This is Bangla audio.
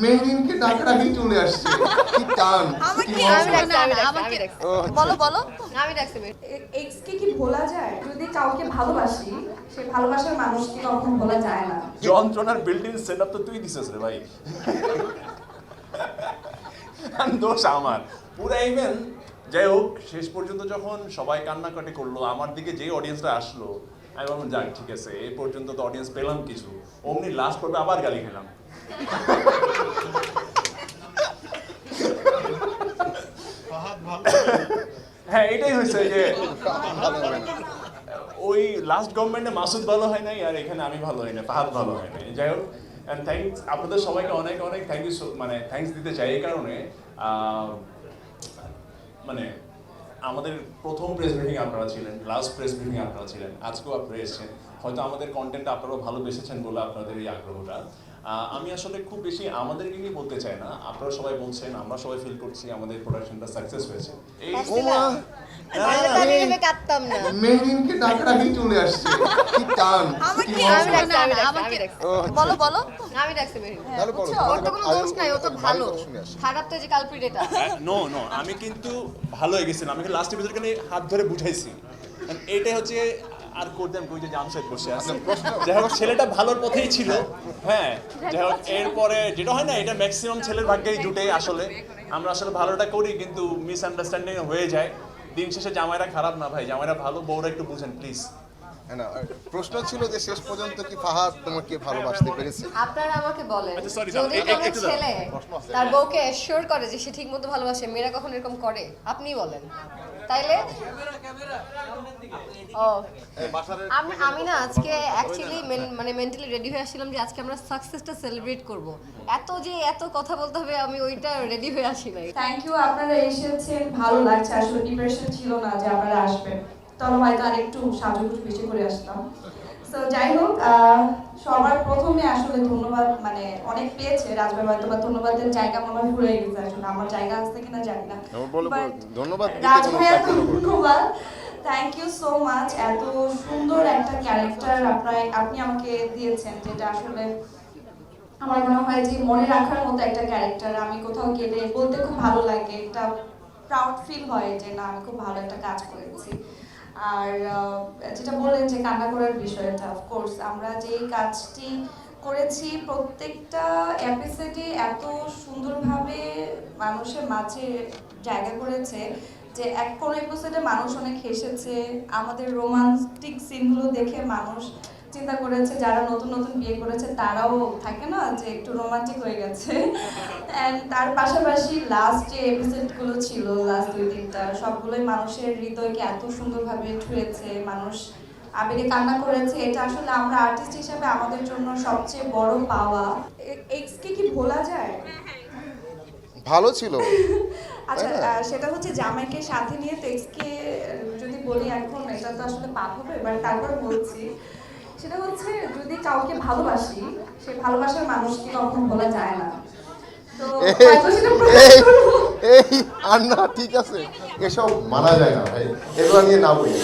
মেরিনকে ডাকার আগেই চলে আসছে। কি টান! এক্সকে কি ভোলা যায়? যদি কাউকে ভালোবাসি, সে ভালোবাসার মানুষকে কখনো ভোলা যায় না। যন্ত্রণার বিল্ডিং সেটআপ তো তুই দিছিস রে ভাই। দোষ আমার পুরা ইভেন্ট। যাই হোক, শেষ পর্যন্ত যখন সবাই কান্নাকাটি করলো, আমার দিকে যে অডিয়েন্সটা আসলো, আমি বললাম যাক ঠিক আছে, এই পর্যন্ত তো অডিয়েন্স পেলাম কিছু। অমনি লাস্ট পর্বে আবার গালি খেলাম। হ্যাঁ, এটাই হয়েছে যে ওই লাস্ট গভর্নমেন্টে মাসুদ ভালো হয় নাই, আর এখানে আমি ভালো হয় না, ফাহাদ ভালো হয় নাই। যাই হোক, অ্যান্ড থ্যাংকস আপনাদের সবাইকে অনেক অনেক থ্যাংক ইউ। মানে থ্যাংকস দিতে চাই এই কারণে, মানে আমাদের প্রথম প্রেস ব্রিফিং আপনারা ছিলেন, লাস্ট প্রেস ব্রিফিং আপনারা ছিলেন, আজকেও আপনারা এসেছেন। হয়তো আমাদের কন্টেন্ট আপনারাও ভালোবেসেছেন বলে আপনাদের এই আগ্রহটা। আমি আসলে খুব বেশি আমাদেরকে নিয়ে বলতে চাই না, আপনারা সবাই বলছেন, আমরা সবাই ফিল করছি আমাদের প্রোডাকশনটা সাকসেস হয়েছে। এই মেরিনকে ডাকার আগেই চলে আসছে। কি টান! নো নো, আমি কিন্তু ভালো হয়ে গেছিলাম। আমি লাস্ট এপিসোডে হাত ধরে বুঝাইছি। এইটাই হচ্ছে আর করতাম কই যে জাম সেট বসে আছে। যাই হোক, ছেলেটা ভালোর পথেই ছিল। হ্যাঁ, যাই হোক, এরপরে যেটা হয় না, এটা ম্যাক্সিমাম ছেলের ভাগ্যেই জুটে। আসলে আমরা আসলে ভালোটা করি, কিন্তু মিসআন্ডারস্ট্যান্ডিং হয়ে যায়। দিন শেষে জামাইরা খারাপ না ভাই, জামাইরা ভালো, বউরা একটু বুঝেন প্লিজ। না, প্রশ্ন ছিল যে শেষ পর্যন্ত কি ফাহাদ তোমাকে ভালোবাসতে পেরেছে? আপনারা আমাকে বলেন, আচ্ছা, sorry, যদি কোনো একটু দাঁড়াও। ছেলে তার বউকে অ্যাসিওর করে যে সে ঠিকমতো ভালোবাসে, মেয়েরা কখন এরকম করে? আপনিই বলেন। তাইলে ও আমি না আজকে অ্যাকচুয়ালি মানে মেন্টালি রেডি হয়ে আসছিলাম যে আজকে আমরা সাকসেসটা সেলিব্রেট করব। এত কথা বলতে হবে, আমি ওইটা রেডি হয়ে আসি নাই। থ্যাংক ইউ, আপনারা এসেছেন, ভালো লাগছে। আসলে ডিপ্রেশন ছিল না যে আপনারা আসবেন, তাহলে হয়তো আর একটু সাজুগুজু বেশি করে আসতাম। সো যাই হোক, সবার প্রথমে আসলে ধন্যবাদ, মানে অনেক পেয়েছে রাজভাই, হয়তো বা ধন্যবাদের জায়গা মনে হয় ভুলে গেছে। আসলে আমার জায়গা আছে কিনা জানি না, ধন্যবাদ রাজভাইয়া, ধন্যবাদ, থ্যাংক ইউ সো মাচ। এত সুন্দর একটা ক্যারেক্টার আপনি আমাকে দিয়েছেন, যেটা আসলে আমার মনে হয় যে মনে রাখার মতো একটা ক্যারেক্টার। আমি কোথাও গেলে বলতে খুব ভালো লাগে, একটা প্রাউড ফিল হয় যে না, আমি খুব ভালো একটা কাজ করেছি। আর যেটা বললেন যে কান্না করার বিষয়টা, অফকোর্স আমরা যেই কাজটি করেছি প্রত্যেকটা এপিসোডে এত সুন্দরভাবে মানুষের মাঝে জায়গা করেছে যে কোনো এপিসোডে মানুষ অনেক হেসেছে। আমাদের রোমান্টিক সিনগুলো দেখে মানুষ চিন্তা করেছে, যারা নতুন নতুন বিয়ে করেছে তারাও থাকে না যে একটু রোমান্টিক হয়ে গেছে। অ্যান্ড তার পাশাপাশি লাস্ট যে এপিসোডগুলো ছিল, লাস্ট 2-3টা, সবগুলোই মানুষের হৃদয়কে এত সুন্দরভাবে ছুঁয়েছে, মানুষ আবেগে কান্না করেছে। এটা আসলে আমরা আর্টিস্ট হিসেবে আমাদের জন্য সবচেয়ে বড় পাওয়া। এক্সকে কি ভোলা যায়? ভালো ছিল। আচ্ছা, সেটা হচ্ছে জামাইকে সাথে নিয়ে এক্সকে যদি বলি এখন, এটা তো আসলে পাপ হবে, বাট তারপর বলছি, সেটা হচ্ছে যদি কাউকে ভালোবাসি, সে ভালোবাসার মানুষকে কখনো ভোলা যায় না। তো এই আর না, ঠিক আছে, এসব মানা যায় না ভাই, এগুলো নিয়ে না বলি।